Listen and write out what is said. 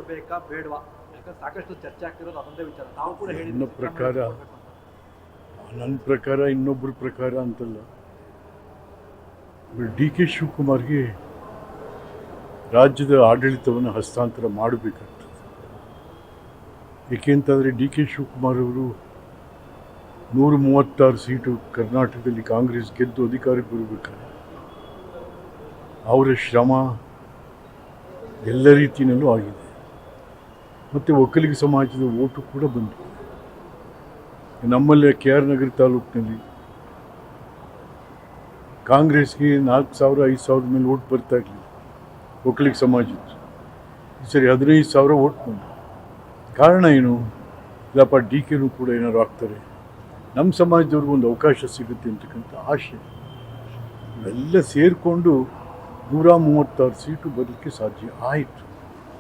ಕೊಡಬೇಕಾ ಬೇಡವಾ? ಯಾಕಂದ್ರೆ ಸಾಕಷ್ಟು ಚರ್ಚೆ ಆಗ್ತಿರೋದು ಅದೊಂದೇ ವಿಚಾರ. ನಾವು ಕೂಡ ನನ್ನ ಪ್ರಕಾರ ಇನ್ನೊಬ್ಬರ ಪ್ರಕಾರ ಅಂತಲ್ಲ, ಡಿ ಕೆ ಶಿವಕುಮಾರ್ಗೆ ರಾಜ್ಯದ ಆಡಳಿತವನ್ನು ಹಸ್ತಾಂತರ ಮಾಡಬೇಕಾಗ್ತದೆ. ಏಕೆಂತಂದರೆ ಡಿ ಕೆ ಶಿವಕುಮಾರ್ ಅವರು 136 ಸೀಟು ಕರ್ನಾಟಕದಲ್ಲಿ ಕಾಂಗ್ರೆಸ್ ಗೆದ್ದು ಅಧಿಕಾರಕ್ಕೆ ಬರಬೇಕಾದ್ರೆ ಅವರ ಶ್ರಮ ಎಲ್ಲ ರೀತಿಯಲ್ಲೂ ಆಗಿದೆ. ಮತ್ತು ಒಕ್ಕಲಿಗ ಸಮಾಜದ ಓಟು ಕೂಡ ಬಂತು. ನಮ್ಮಲ್ಲಿ ಕೆ ಆರ್ ನಗರ ತಾಲೂಕಿನಲ್ಲಿ ಕಾಂಗ್ರೆಸ್ಗೆ 4,000-5,000 ಮೇಲೆ ಓಟ್ ಬರ್ತಾ ಇರಲಿಲ್ಲ ಒಕ್ಕಲಿಗ ಸಮಾಜದ್ದು. ಈ ಸರಿ 15,000 ಓಟ್ ಬಂತು. ಕಾರಣ ಏನು? ಇಲ್ಲಪ್ಪ ಡಿ ಕೆನೂ ಕೂಡ ಏನಾದ್ರು ಆಗ್ತಾರೆ, ನಮ್ಮ ಸಮಾಜದವ್ರಿಗೂ ಒಂದು ಅವಕಾಶ ಸಿಗುತ್ತೆ ಅಂತಕ್ಕಂಥ ಆಶೆ. ಇವೆಲ್ಲ ಸೇರಿಕೊಂಡು 136 ಸೀಟು ಬರಲಿಕ್ಕೆ ಸಾಧ್ಯ ಆಯಿತು.